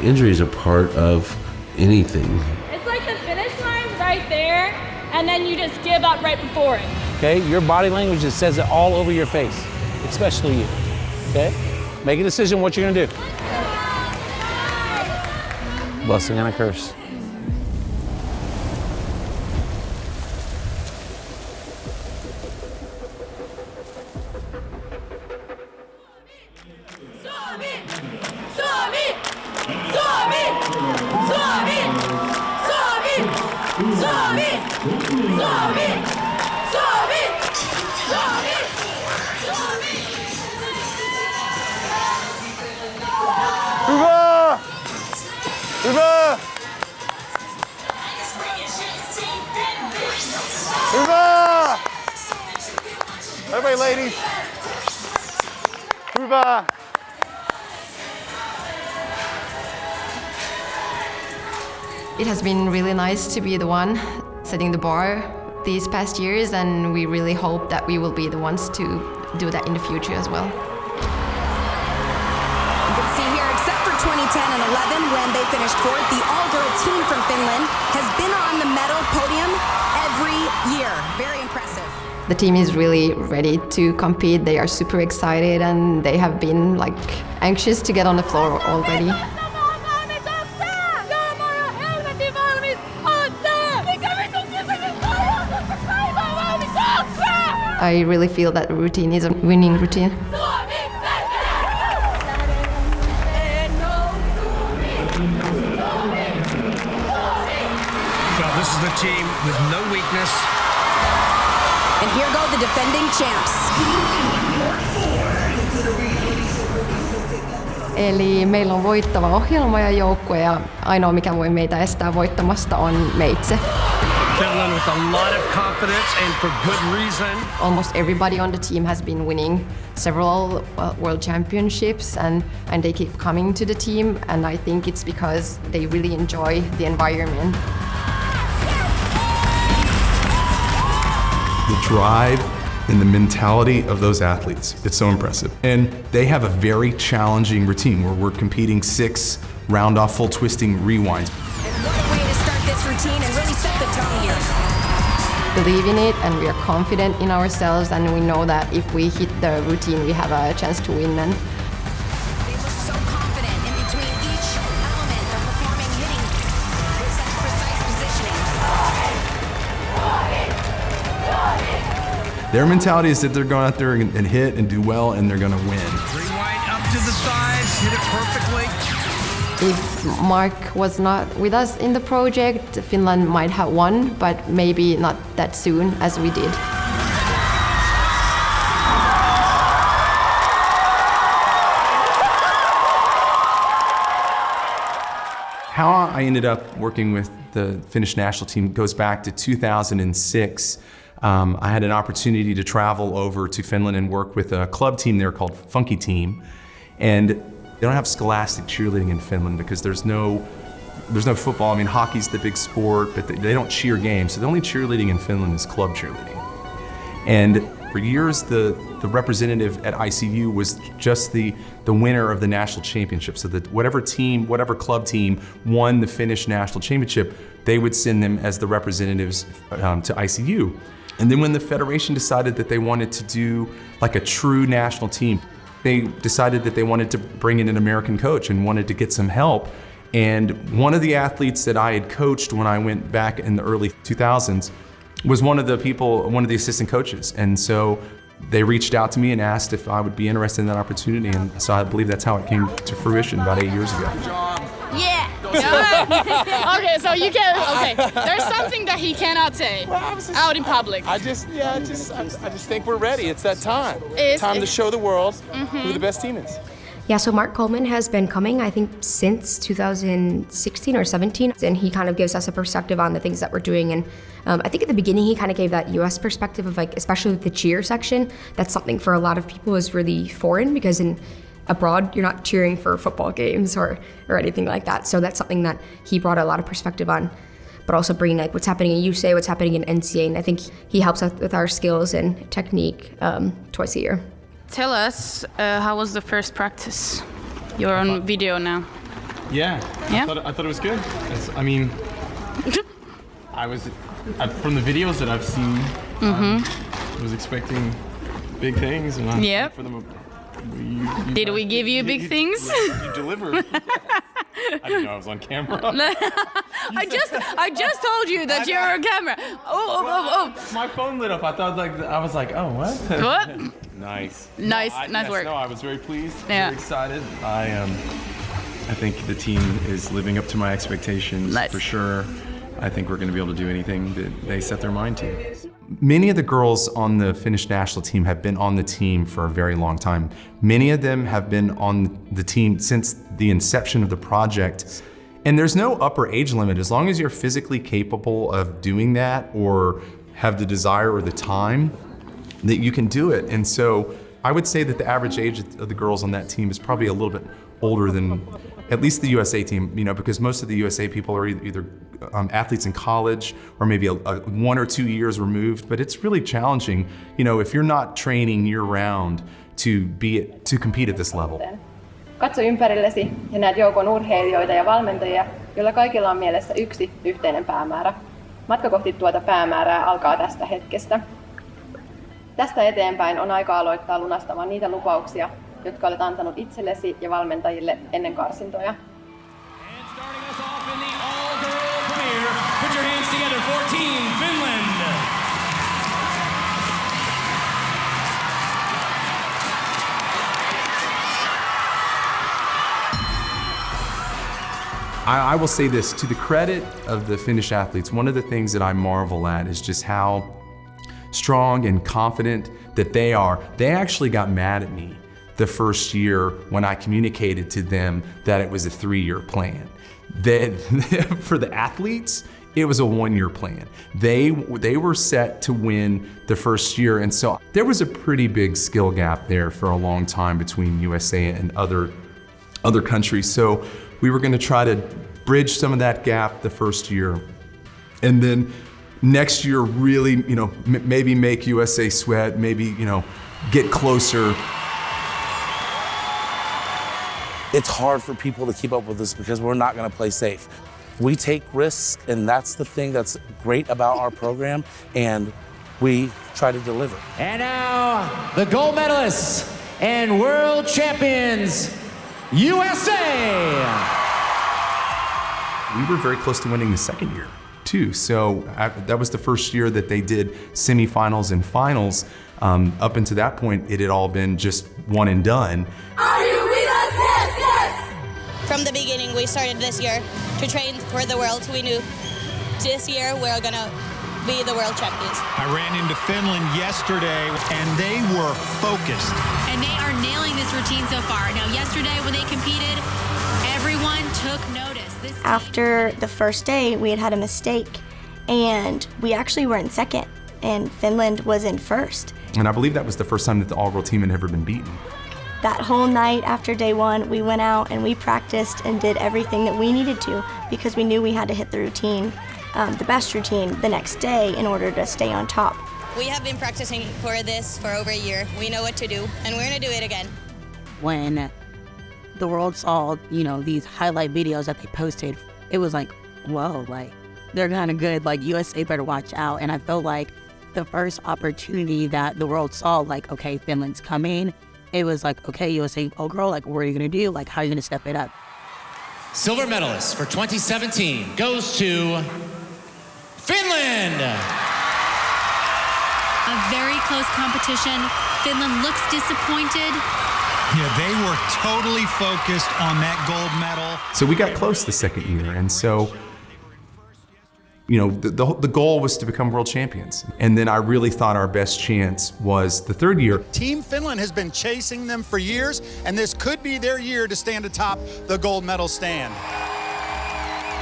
Injuries are part of anything. It's like the finish line right there, and then you just give up right before it. Okay, your body language just says it all over your face, especially you. Okay, make a decision what you're gonna do. Blessing and a curse. Everybody, ladies. Uva. It has been really nice to be the one setting the bar these past years, and we really hope that we will be the ones to do that in the future as well. You can see here, except for 2010 and 11 when they finished fourth, the all-girl team from Finland has been on the medal podium every year. Very impressive. The team is really ready to compete. They are super excited and they have been anxious to get on the floor already. I really feel that the routine is a winning routine. Well, this is the team with no weakness. And here go the defending champs. Eli meillä on voittava ohjelma ja joukkue, ja ainoa mikä voi meitä estää voittamasta on me itse. Finland with a lot of confidence and for good reason. Almost everybody on the team has been winning several world championships, and they keep coming to the team, and I think it's because they really enjoy the environment. The drive and the mentality of those athletes, it's so impressive. And they have a very challenging routine where we're competing 6 round-off full twisting rewinds. And what a way to start this routine and really set the tone here. Believe in it, and we are confident in ourselves, and we know that if we hit the routine, we have a chance to win. And they look so confident in between each element. They're performing hitting with such precise positioning. Their mentality is that they're going out there and hit and do well, and they're going to win. Rewind up to the thighs, hit it perfectly. if Mark was not with us in the project, Finland might have won, but maybe not that soon as we did. How I ended up working with the Finnish national team goes back to 2006. I had an opportunity to travel over to Finland and work with a club team there called Funky Team. And they don't have scholastic cheerleading in Finland because there's no football. I mean, hockey's the big sport, but they don't cheer games. So the only cheerleading in Finland is club cheerleading. And for years, the representative at ICU was just the winner of the national championship. So that whatever club team won the Finnish national championship, they would send them as the representatives to ICU. And then when the federation decided that they wanted to do like a true national team, they decided that they wanted to bring in an American coach and wanted to get some help. And one of the athletes that I had coached when I went back in the early 2000s was one of the assistant coaches. And so they reached out to me and asked if I would be interested in that opportunity. And so I believe that's how it came to fruition about 8 years ago. Yeah. Okay, so you can. Okay, there's something that he cannot say out in public. I just think we're ready. It's that time. Time to show the world who the best team is. Yeah, so Mark Coleman has been coming, I think, since 2016 or 17, and he kind of gives us a perspective on the things that we're doing. And I think at the beginning he kind of gave that U.S. perspective of like, especially with the cheer section, that's something for a lot of people is really foreign because abroad you're not cheering for football games or anything like that. So that's something that he brought a lot of perspective on, but also bringing like what's happening in USA, what's happening in NCAA, and I think he helps us with our skills and technique twice a year. Tell us, how was the first practice? You're on video now. Yeah. Yeah? I thought it was good. I mean, from the videos that I've seen, I was expecting big things, and Yep. for them. Did we give you big things? You delivered. I didn't know I was on camera. I just told you that you're on camera. Oh. My phone lit up. I was like, oh, what? What? Nice. Nice work. No, I was very pleased. Yeah. Very excited. I think the team is living up to my expectations for sure. I think we're going to be able to do anything that they set their mind to. Many of the girls on the Finnish national team have been on the team for a very long time. Many of them have been on the team since the inception of the project. And there's no upper age limit. As long as you're physically capable of doing that or have the desire or the time, that you can do it. And so I would say that the average age of the girls on that team is probably a little bit older than at least the USA team, because most of the USA people are either athletes in college or maybe 1 or 2 years removed, but it's really challenging, if you're not training year round to compete at this level. Katso ympärillesi ja näet joukon urheilijoita ja valmentajia, joilla kaikilla on mielessä yksi yhteinen päämäärä. Matka kohti tuota päämäärää alkaa tästä hetkestä. Tästä eteenpäin on aika aloittaa lunastamaan niitä lupauksia, jotka olet antanut itsellesi ja valmentajille ennen karsintoja. Put your hands together for Team Finland. I will say this, to the credit of the Finnish athletes, one of the things that I marvel at is just how strong and confident that they are. They actually got mad at me the first year when I communicated to them that it was a 3-year plan. For the athletes, it was a 1-year plan. They were set to win the first year, and so there was a pretty big skill gap there for a long time between USA and other countries. So we were going to try to bridge some of that gap the first year, and then next year really, maybe make USA sweat, maybe, get closer. It's hard for people to keep up with us because we're not going to play safe. We take risks, and that's the thing that's great about our program, and we try to deliver. And now, the gold medalists and world champions, USA! We were very close to winning the second year, too. So that was the first year that they did semifinals and finals. Up until that point, it had all been just one and done. Are you with us? Yes, yes! From the beginning, we started this year to train for the Worlds. We knew this year we're gonna be the world champions. I ran into Finland yesterday, and they were focused. And they are nailing this routine so far. Now, yesterday when they competed, everyone took notice. After the first day, we had a mistake, and we actually were in second, and Finland was in first. And I believe that was the first time that the all-world team had ever been beaten. That whole night after day one, we went out and we practiced and did everything that we needed to because we knew we had to hit the routine, the best routine, the next day in order to stay on top. We have been practicing for this for over a year. We know what to do, and we're gonna do it again. When the world saw, these highlight videos that they posted, it was like, whoa, they're kind of good, USA better watch out. And I felt like the first opportunity that the world saw, okay, Finland's coming, it was like, okay, USA, oh girl, what are you gonna do? How are you gonna step it up? Silver medalist for 2017 goes to Finland! A very close competition. Finland looks disappointed. Yeah, they were totally focused on that gold medal. So we got close the second year, and so, the goal was to become world champions. And then I really thought our best chance was the third year. Team Finland has been chasing them for years, and this could be their year to stand atop the gold medal stand.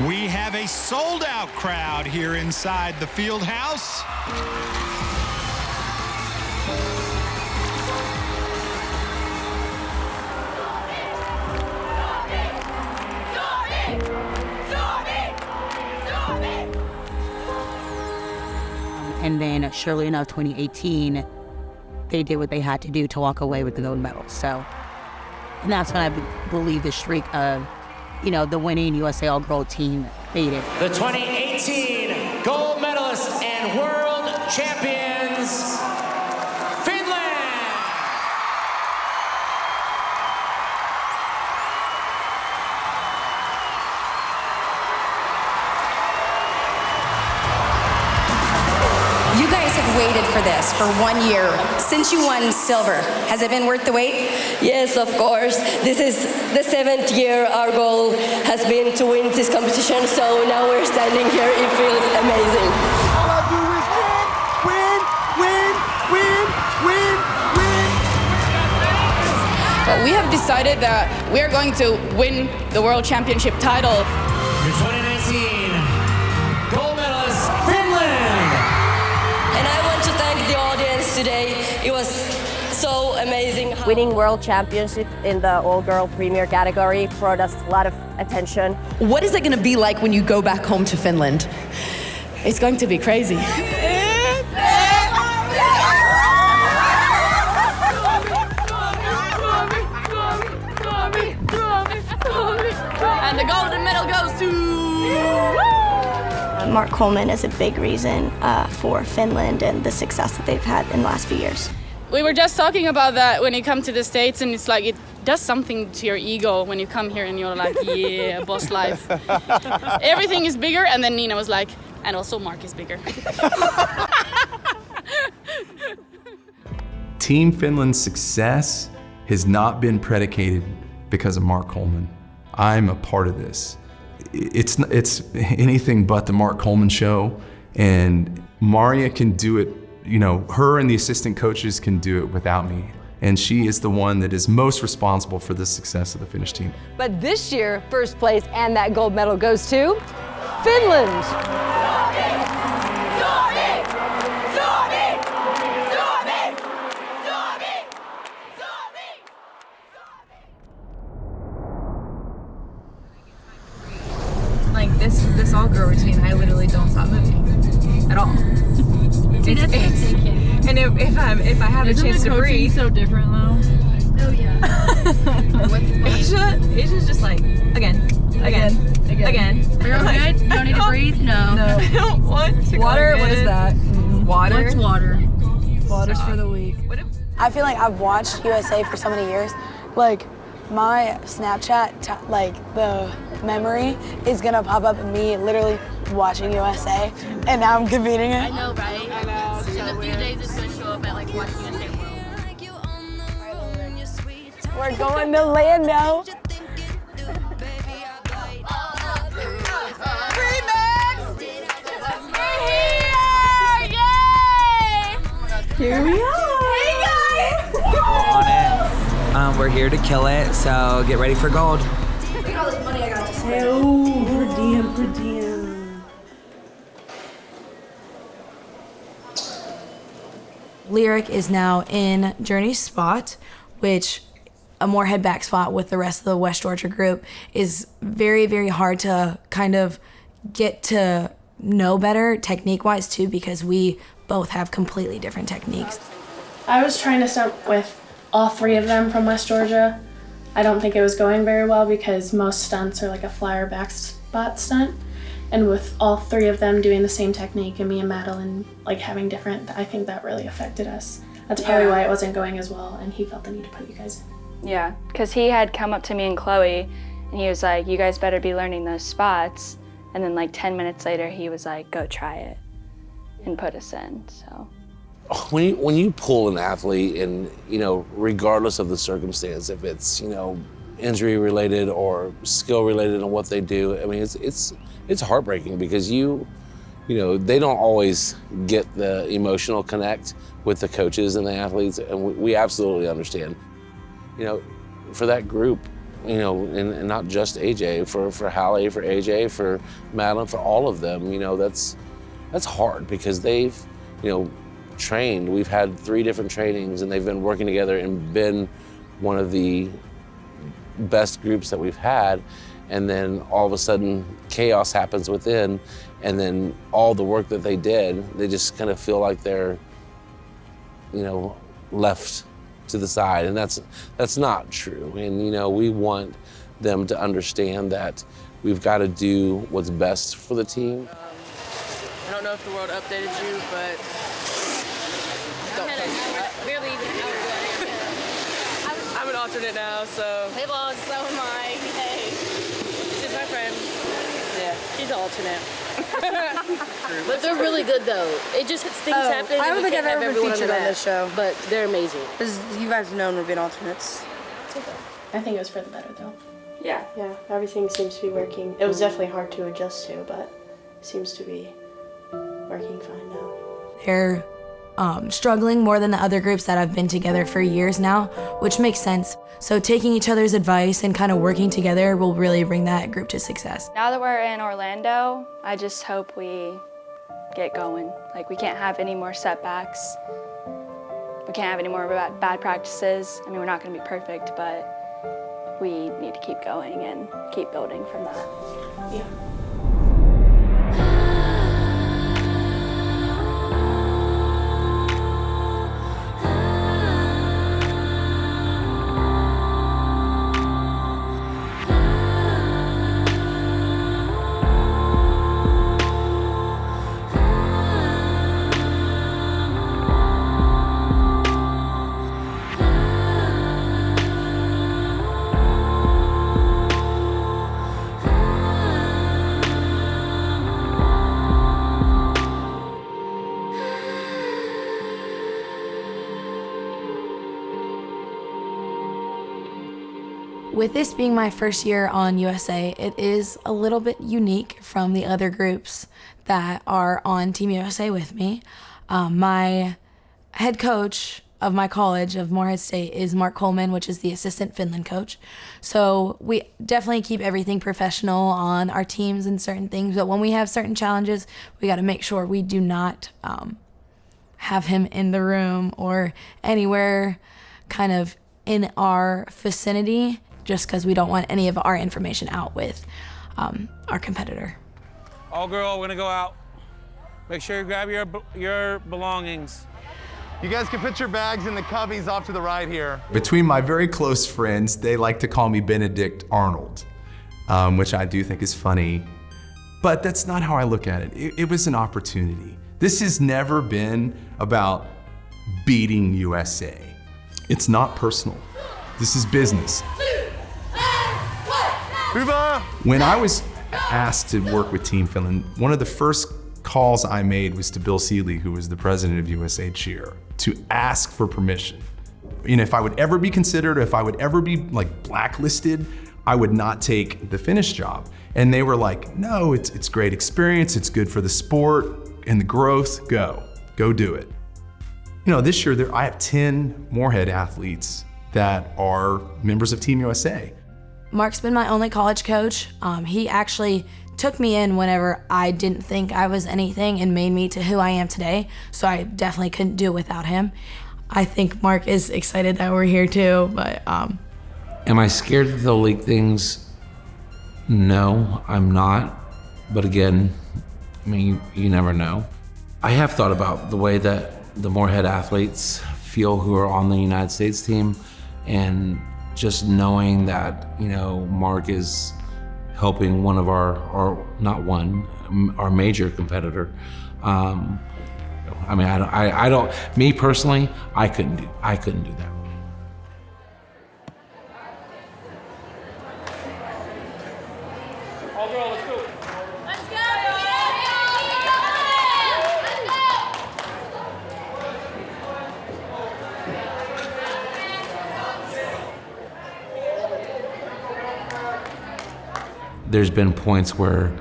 We have a sold-out crowd here inside the field house. And then, surely enough, 2018, they did what they had to do to walk away with the gold medal. So, and that's when I believe the streak of the winning USA all-girl team made it. The 2018 gold medalists and world champions, Finland! You guys have waited for this for 1 year. Since you won silver, has it been worth the wait? Yes, of course. This is the 7th year our goal has been to win this competition, so now we're standing here. It feels amazing. All I do is win, win, win, win, win, win. But we have decided that we are going to win the World Championship title. Your 2019 gold medalist, Finland! And I want to thank the audience today. It was so amazing. Winning World Championship in the all-girl premier category brought us a lot of attention. What is it going to be like when you go back home to Finland? It's going to be crazy. And the golden medal goes to... Mark Coleman is a big reason for Finland and the success that they've had in the last few years. We were just talking about that when you come to the States, and it's like it does something to your ego when you come here and you're like, yeah, boss life. Everything is bigger, and then Nina was like, and also Mark is bigger. Team Finland's success has not been predicated because of Mark Coleman. I'm a part of this. It's anything but the Mark Coleman show, and Maria can do it, her and the assistant coaches can do it without me. And she is the one that is most responsible for the success of the Finnish team. But this year, first place and that gold medal goes to Finland. Like this all-girl routine, I literally don't stop moving at all. And if I have a chance to breathe, so different though. Oh yeah. Asia's just like again. Are you good? You don't need to breathe? No. I don't want to. Water? What is that? Water? What's water? Water's for the weak. I feel like I've watched USA for so many years. Like my Snapchat, the memory is gonna pop up in me literally watching USA, and now I'm competing it. I know, right? I know. So in a few days, it's gonna show up at like watching USA World. We're going to Lando. Here we are. Hey guys! On it. We're here to kill it, so get ready for gold. Look at all this money I got to spend. Oh, per diem. Lyric is now in Journey's spot, which a more head back spot with the rest of the West Georgia group is very, very hard to kind of get to know better technique-wise too, because we both have completely different techniques. I was trying to stunt with all three of them from West Georgia. I don't think it was going very well because most stunts are like a flyer back spot stunt. And with all three of them doing the same technique and me and Madeline like having different, I think that really affected us. That's probably why it wasn't going as well, and he felt the need to put you guys in. Yeah, because he had come up to me and Chloe and he was like, you guys better be learning those spots. And then like 10 minutes later, he was like, go try it and put us in, so. When you pull an athlete and, regardless of the circumstance, if it's, injury related or skill related on what they do, I mean, it's heartbreaking because they don't always get the emotional connect with the coaches and the athletes, and we absolutely understand. For that group, and not just AJ, for Hallie, for AJ, for Madeline, for all of them, that's hard because they've, trained. We've had 3 different trainings and they've been working together and been one of the best groups that we've had. And then all of a sudden chaos happens within, and then all the work that they did, they just kind of feel like they're, left to the side, and that's not true. And we want them to understand that we've got to do what's best for the team. I don't know if the world updated you, but we're leaving. I'm an alternate now, so. Hey, vlog, so am I. Hey. She's my friend. Yeah, she's an alternate. But they're really good, though. It just things happen. I don't think I've ever been featured on this show, but they're amazing. Because you guys have known we've been alternates. It's okay. I think it was for the better, though. Yeah. Yeah, everything seems to be working. It was definitely hard to adjust to, but it seems to be working fine now. They're struggling more than the other groups that have been together for years now, which makes sense. So taking each other's advice and kind of working together will really bring that group to success. Now that we're in Orlando, I just hope we get going. Like, we can't have any more setbacks. We can't have any more bad practices. I mean, we're not going to be perfect, but we need to keep going and keep building from that. Yeah. With this being my first year on USA, it is a little bit unique from the other groups that are on Team USA with me. My head coach of my college, of Morehead State, is Mark Coleman, which is the assistant Finland coach. So we definitely keep everything professional on our teams and certain things, but when we have certain challenges, we got to make sure we do not have him in the room or anywhere kind of in our vicinity, just because we don't want any of our information out with our competitor. All girl, we're gonna go out. Make sure you grab your belongings. You guys can put your bags in the cubbies off to the right here. Between my very close friends, they like to call me Benedict Arnold, which I do think is funny, but that's not how I look at it. It was an opportunity. This has never been about beating USA. It's not personal. This is business. When I was asked to work with Team Finland, one of the first calls I made was to Bill Seeley, who was the president of USA Cheer, to ask for permission. You know, if I would ever be considered, or if I would ever be like blacklisted, I would not take the Finnish job. And they were like, no, it's great experience, it's good for the sport and the growth, go do it. You know, this year I have 10 Morehead athletes that are members of Team USA. Mark's been my only college coach. He actually took me in whenever I didn't think I was anything and made me to who I am today, so I definitely couldn't do it without him. I think Mark is excited that we're here too, but Am I scared that they'll leak things? No, I'm not. But again, I mean, you never know. I have thought about the way that the Morehead athletes feel who are on the United States team, and just knowing that, you know, Mark is helping one of our major competitor. I mean, I don't, me personally, I couldn't do that. All girl, let's go. Let's go! There's been points where,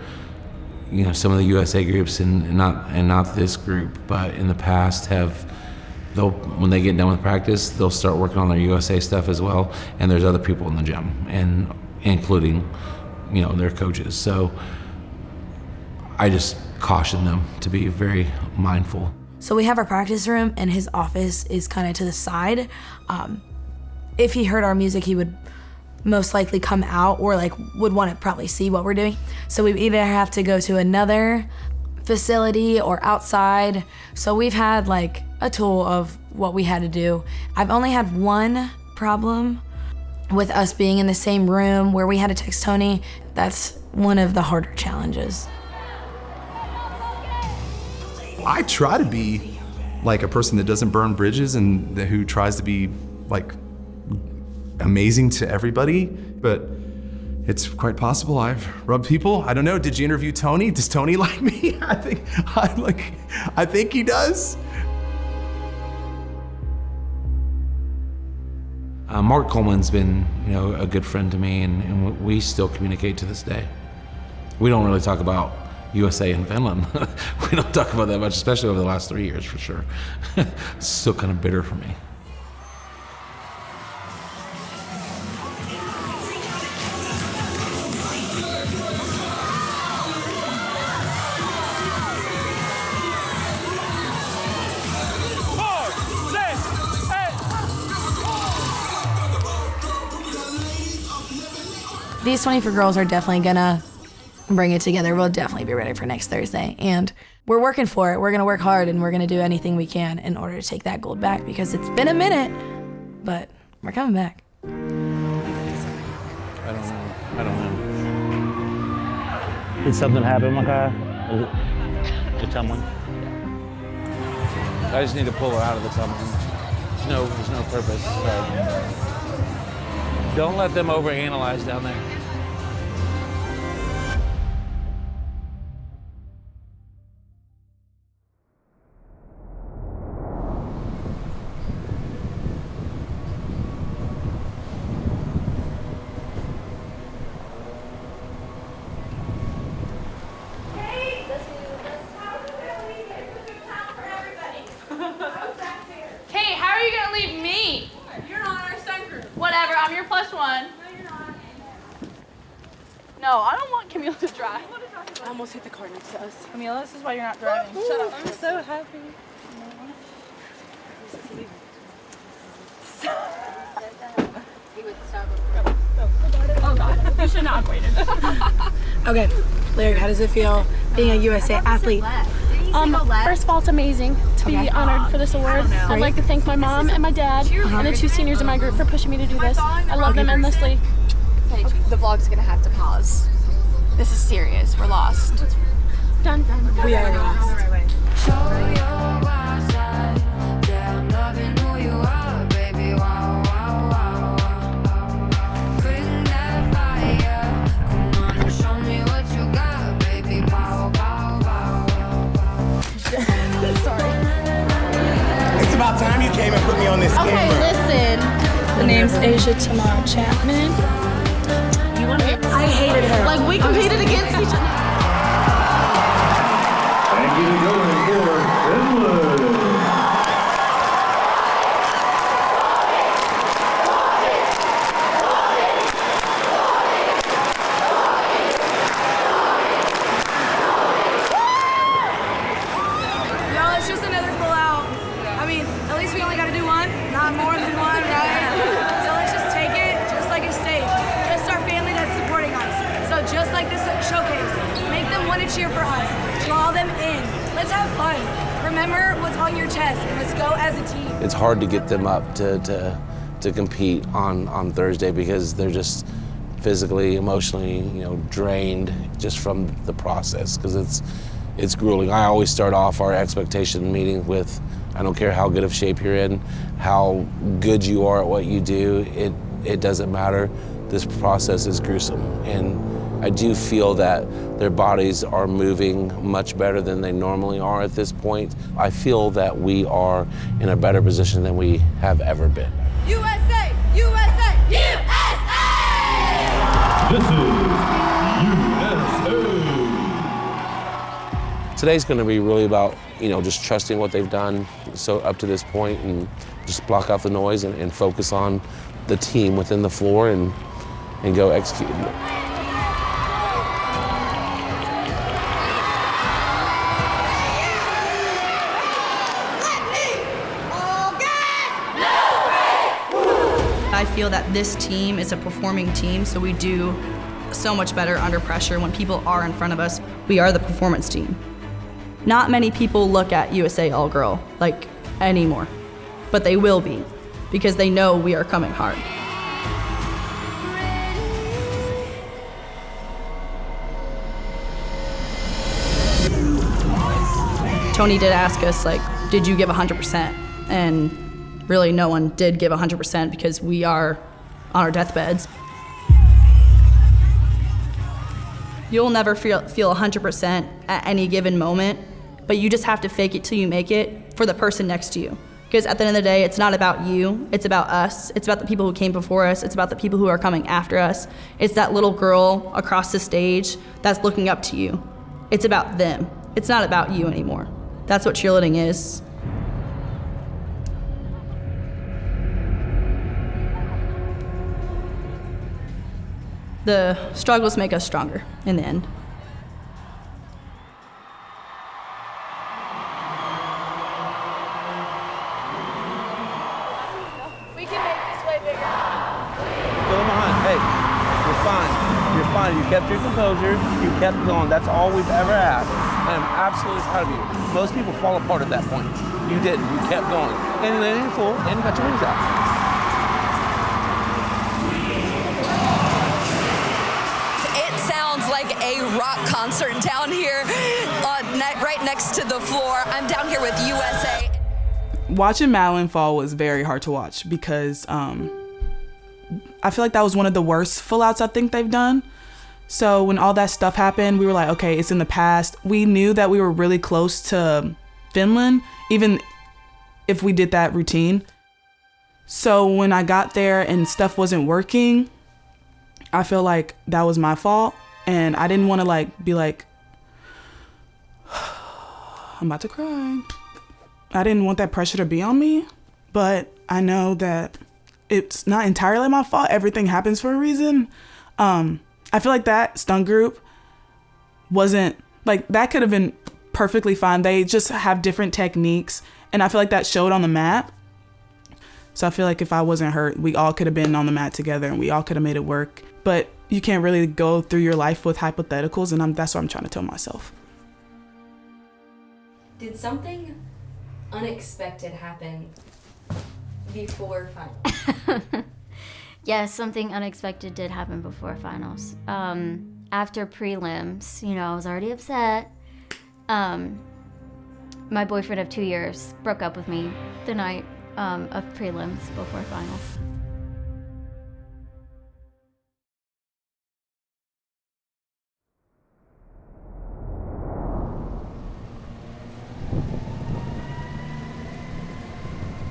you know, some of the USA groups and not this group, but in the past when they get done with practice, they'll start working on their USA stuff as well. And there's other people in the gym, and including, you know, their coaches. So I just caution them to be very mindful. So we have our practice room, and his office is kind of to the side. If he heard our music, he would most likely come out, or like would want to probably see what we're doing. So we either have to go to another facility or outside. So we've had like a tool of what we had to do. I've only had one problem, with us being in the same room where we had to text Tony, that's one of the harder challenges. I try to be like a person that doesn't burn bridges and who tries to be like amazing to everybody, but it's quite possible I've rubbed people. I don't know, did you interview Tony? Does Tony like me? I think he does. Mark Coleman's been, a good friend to me, and we still communicate to this day. We don't really talk about USA and Finland. We don't talk about that much, especially over the last 3 years, for sure. It's still kind of bitter for me. These 24 girls are definitely gonna bring it together. We'll definitely be ready for next Thursday. And we're working for it. We're gonna work hard and we're gonna do anything we can in order to take that gold back because it's been a minute, but we're coming back. I don't know. Did something happen, Makai? Did someone? I just need to pull her out of the tunnel. There's no purpose. Don't let them overanalyze down there. Kate, how are you gonna leave me? You're on our stunt group. Whatever, I'm your +1. No, you're not. No, I don't want Camila to drive. I almost hit the car next to us. Camila, this is why you're not driving. Shut up. I'm so happy. Oh God, you should not have waited. Okay, Lyric, how does it feel being a USA athlete? First of all, it's amazing to be honored for this award. I'd like to thank my mom and my dad and the 2 seniors in my group for pushing me to do this. I love them endlessly. The vlog's gonna have to pause. This is serious. We're lost. Done. We are lost. It's about time you came and put me on this Okay, camera. listen. The name's Asia Tamara Chapman. You want to? I hated her. Like, we competed against each other. And getting going for Finland. Y'all, it's just another full out. I mean, at least we only got to do one, not more than one, right? So let's just take it just like a stage. Just our family that's supporting us. So just like this showcase, make them want to cheer for us. Draw them in. Let's have fun. Remember what's on your chest and let's go as a team. It's hard to get them up to compete on Thursday because they're just physically, emotionally, drained just from the process because it's grueling. I always start off our expectation meeting with, I don't care how good of shape you're in, how good you are at what you do, it doesn't matter. This process is gruesome. And I do feel that their bodies are moving much better than they normally are at this point. I feel that we are in a better position than we have ever been. USA! USA! USA! This is USA. Today's going to be really about, just trusting what they've done so up to this point and just block out the noise and focus on the team within the floor and go execute. I feel that this team is a performing team, so we do so much better under pressure when people are in front of us. We are the performance team. Not many people look at USA All-Girl anymore, but they will be because they know we are coming hard. Tony did ask us, like, did you give 100%? And really no one did give 100% because we are on our deathbeds. You'll never feel 100% at any given moment, but you just have to fake it till you make it for the person next to you. Because at the end of the day, it's not about you, it's about us. It's about the people who came before us. It's about the people who are coming after us. It's that little girl across the stage that's looking up to you. It's about them. It's not about you anymore. That's what cheerleading is. The struggles make us stronger in the end. We can make this way bigger. Fill in behind. Hey, you're fine. You're fine. You kept your composure. You kept going. That's all we've ever asked. I am absolutely proud of you. Most people fall apart at that point. You didn't. You kept going. And then you're full, and you got your wings out. Like a rock concert down here, right next to the floor. I'm down here with USA. Watching Madeline fall was very hard to watch because I feel like that was one of the worst full-outs I think they've done. So when all that stuff happened, we were like, okay, it's in the past. We knew that we were really close to Finland, even if we did that routine. So when I got there and stuff wasn't working, I feel like that was my fault. And I didn't want to be like, I'm about to cry. I didn't want that pressure to be on me, but I know that it's not entirely my fault. Everything happens for a reason. I feel like that stunt group wasn't, that could have been perfectly fine. They just have different techniques, and I feel like that showed on the mat. So I feel like if I wasn't hurt, we all could have been on the mat together and we all could have made it work. But you can't really go through your life with hypotheticals, and that's what I'm trying to tell myself. Did something unexpected happen before finals? Yes, something unexpected did happen before finals. After prelims, I was already upset. My boyfriend of 2 years broke up with me the night of prelims before finals.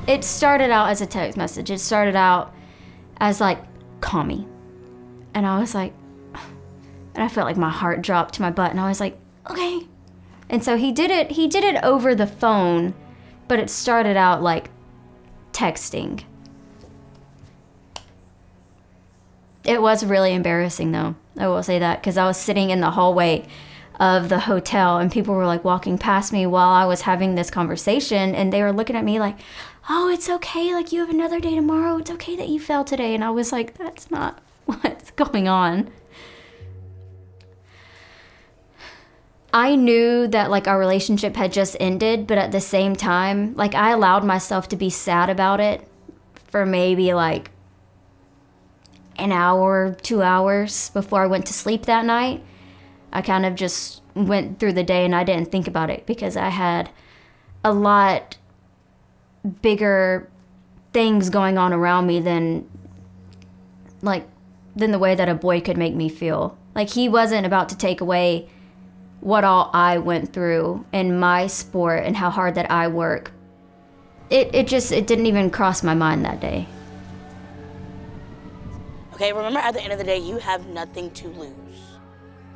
It started out as a text message. It started out as call me. And I was like, and I felt like my heart dropped to my butt, and I was like, okay. And so he did it over the phone, but it started out like texting. It was really embarrassing though, I will say that, because I was sitting in the hallway of the hotel and people were walking past me while I was having this conversation, and they were looking at me like, oh, it's okay, you have another day tomorrow, it's okay that you fell today. And I was like, that's not what's going on. I knew that our relationship had just ended, but at the same time, I allowed myself to be sad about it for maybe an hour, 2 hours before I went to sleep that night. I kind of just went through the day and I didn't think about it because I had a lot bigger things going on around me than the way that a boy could make me feel. He wasn't about to take away what all I went through in my sport and how hard that I work. It didn't even cross my mind that day. Okay, remember at the end of the day, you have nothing to lose.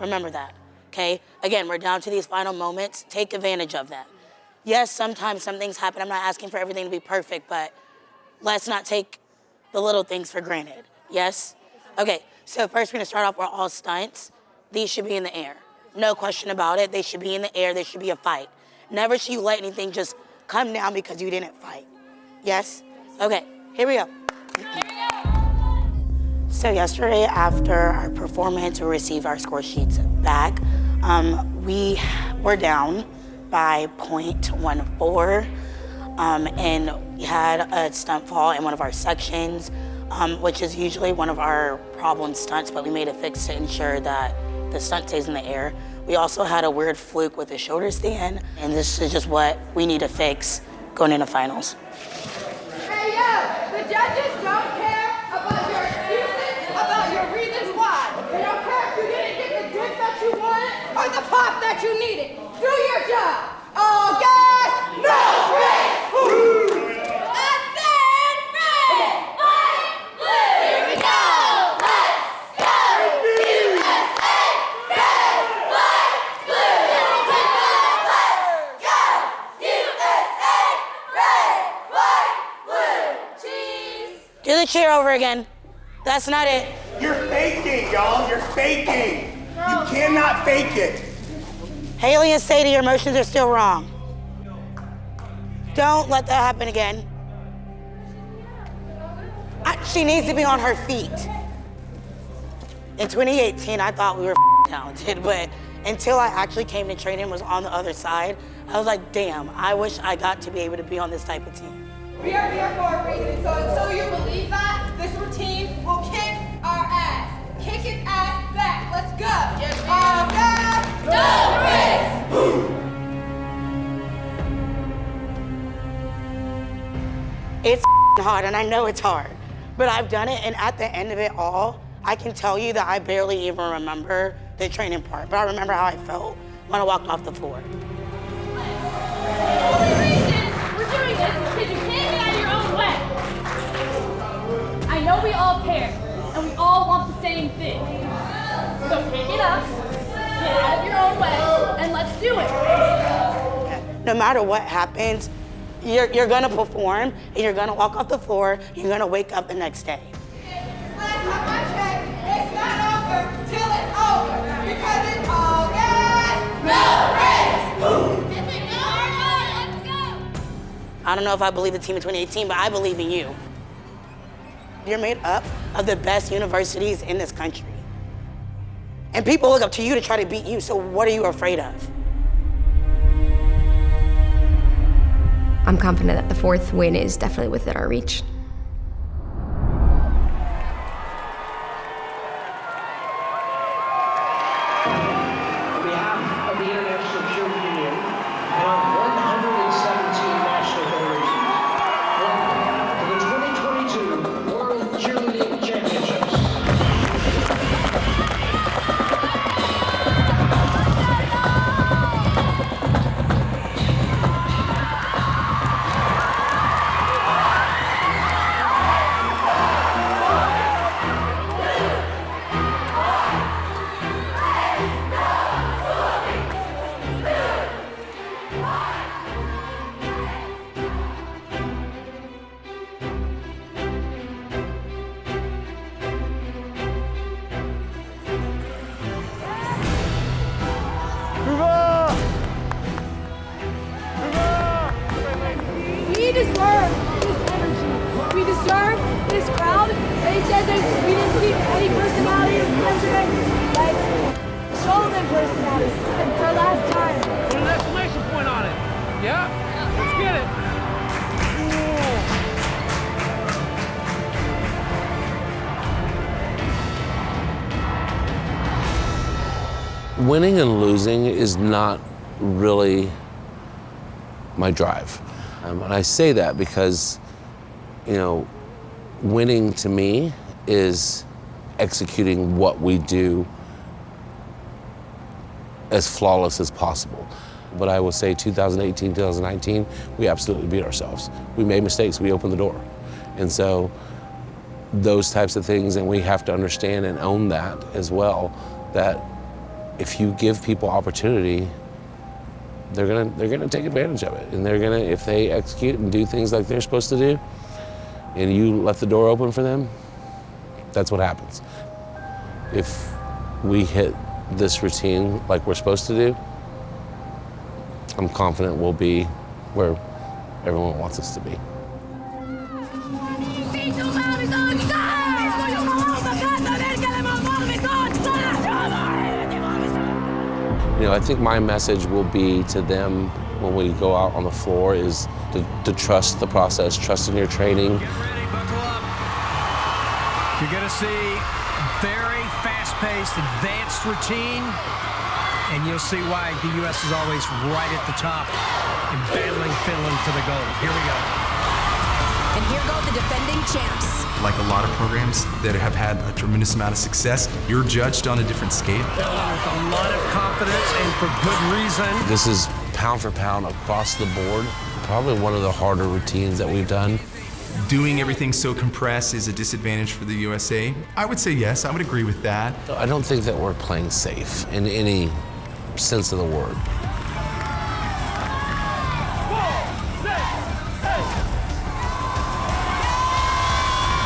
Remember that, okay? Again, we're down to these final moments. Take advantage of them. Yes, sometimes some things happen. I'm not asking for everything to be perfect, but let's not take the little things for granted. Yes? Okay, so first we're gonna start off with all stunts. These should be in the air. No question about it. They should be in the air. There should be a fight. Never should you let anything just come down because you didn't fight. Yes? Okay, here we go. So yesterday after our performance, we received our score sheets back. We were down by 0.14, and we had a stunt fall in one of our sections, which is usually one of our problem stunts, but we made a fix to ensure that the stunt stays in the air. We also had a weird fluke with the shoulder stand, and this is just what we need to fix going into finals. Hey, yo, the judges don't care about your excuses, about your reasons why. They don't care if you didn't get the dip that you wanted or the pop that you needed. Do your job. All gas, no brakes. I said red, white, blue. Here we go. Let's go. USA, red, white, blue. Let's go. USA, red, white, blue. Cheese. Do the cheer over again. That's not it. You're faking, y'all. You're faking. You cannot fake it. Haley and Sadie, your emotions are still wrong. Don't let that happen again. She needs to be on her feet. In 2018, I thought we were talented, but until I actually came to training and was on the other side, I was like, damn, I wish I got to be able to be on this type of team. We are here for a reason, so until you believe that, this routine will kick our ass. Kick its ass back. Let's go. All gas, no brakes. It's hard, and I know it's hard, but I've done it, and at the end of it all, I can tell you that I barely even remember the training part, but I remember how I felt when I walked off the floor. The only reason we're doing this is because you can't get out of your own way. I know we all care, and we all want the same thing. So pick it up, get out of your own way, and let's do it. No matter what happens, you're gonna perform, and you're gonna walk off the floor, you're gonna wake up the next day. Last time I checked, it's not over till it's over, because it's all gas, no brakes. If it goes, let's go. I don't know if I believe the team in 2018, but I believe in you. You're made up of the best universities in this country. And people look up to you to try to beat you, so what are you afraid of? I'm confident that the fourth win is definitely within our reach. On behalf of the International Cheerleading Union and our 117 national federations, welcome to the 2022 World Cheerleading Championships. We deserve this energy. We deserve this crowd. They said that we didn't see any personality yesterday. Let's show them personality. It's our last time. Put an exclamation point on it. Yeah? Let's get it. Winning and losing is not really my drive. And I say that because, you know, winning to me is executing what we do as flawless as possible. But I will say 2018, 2019, we absolutely beat ourselves. We made mistakes, we opened the door. And so those types of things, and we have to understand and own that as well, that if you give people opportunity, they're gonna take advantage of it. And they're gonna, if they execute and do things like they're supposed to do, and you let the door open for them, that's what happens. If we hit this routine like we're supposed to do, I'm confident we'll be where everyone wants us to be. You know, I think my message will be to them when we go out on the floor is to trust the process, trust in your training. Get ready, buckle up. You're gonna see a very fast-paced, advanced routine. And you'll see why the U.S. is always right at the top in battling Finland for the gold. Here we go. And here go the defending champs. Like a lot of programs that have had a tremendous amount of success, you're judged on a different scale. With a lot of confidence and for good reason. This is pound for pound across the board, probably one of the harder routines that we've done. Doing everything so compressed is a disadvantage for the USA? I would say yes, I would agree with that. I don't think that we're playing safe in any sense of the word.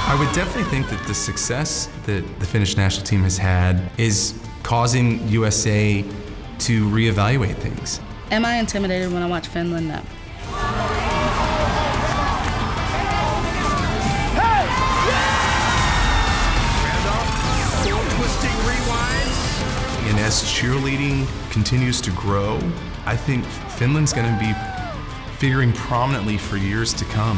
I would definitely think that the success that the Finnish national team has had is causing USA to reevaluate things. Am I intimidated when I watch Finland? No. Twisting rewinds. And as cheerleading continues to grow, I think Finland's going to be figuring prominently for years to come.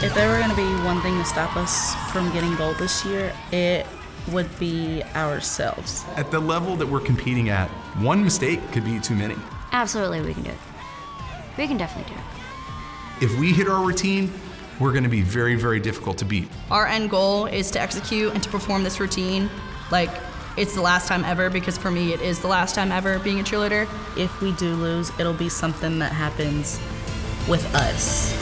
If there were going to be one thing to stop us from getting gold this year, it would be ourselves. At the level that we're competing at, one mistake could be too many. Absolutely, we can do it. We can definitely do it. If we hit our routine, we're going to be very, very difficult to beat. Our end goal is to execute and to perform this routine like it's the last time ever, because for me it is the last time ever being a cheerleader. If we do lose, it'll be something that happens with us.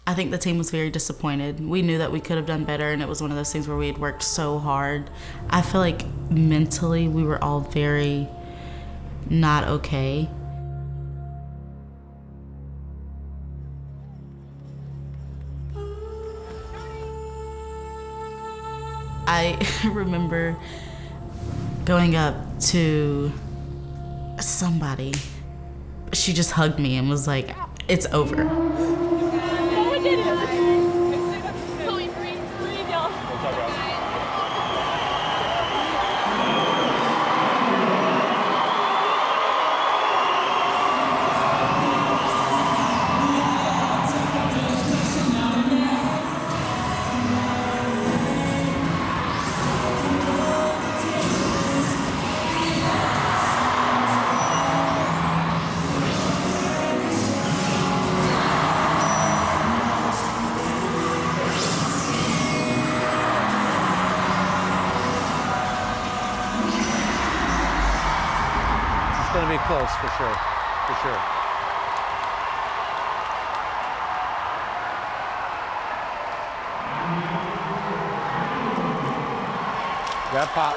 I think the team was very disappointed. We knew that we could have done better, and it was one of those things where we had worked so hard. I feel like mentally we were all very not okay. I remember going up to somebody. She just hugged me and was like, "It's over." It's going to be close for sure, for sure. Grab pop.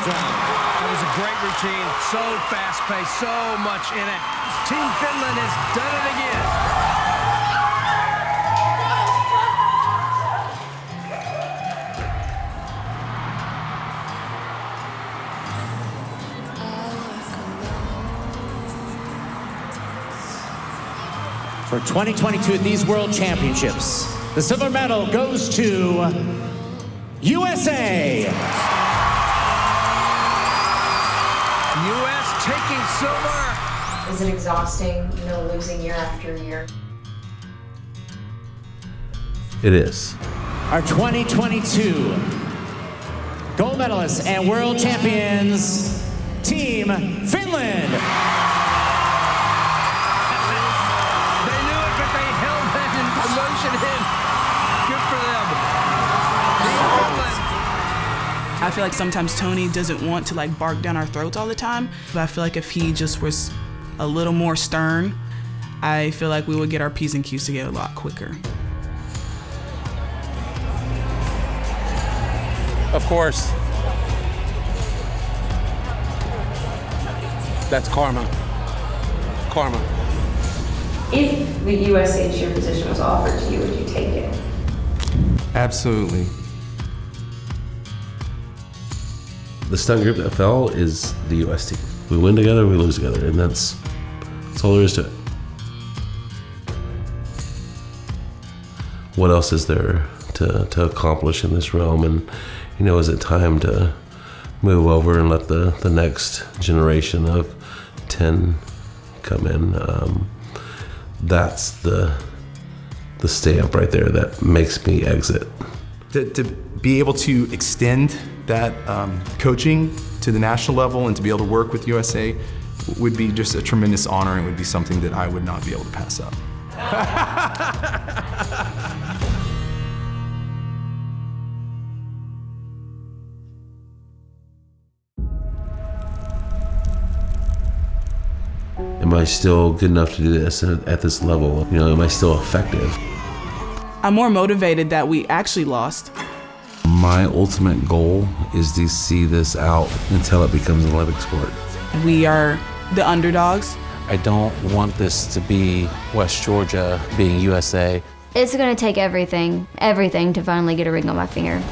That was a great routine, so fast-paced, so much in it. Team Finland has done it again. For 2022 at these World Championships, the silver medal goes to USA. U.S. taking silver. Is it exhausting, losing year after year? It is. Our 2022 gold medalists and world champions, Team Finland. I feel like sometimes Tony doesn't want to like bark down our throats all the time, but I feel like if he just was a little more stern, I feel like we would get our P's and Q's together a lot quicker. Of course. That's karma. Karma. If the USA cheer position was offered to you, would you take it? Absolutely. The stunt group that fell is the US team. We win together, we lose together, and that's all there is to it. what else is there to accomplish in this realm, and is it time to move over and let the next generation of 10 come in? That's the stamp right there that makes me exit. To be able to extend that coaching to the national level and to be able to work with USA would be just a tremendous honor, and would be something that I would not be able to pass up. Am I still good enough to do this at this level? Am I still effective? I'm more motivated that we actually lost. My ultimate goal is to see this out until it becomes an Olympic sport. We are the underdogs. I don't want this to be West Georgia being USA. It's gonna take everything to finally get a ring on my finger.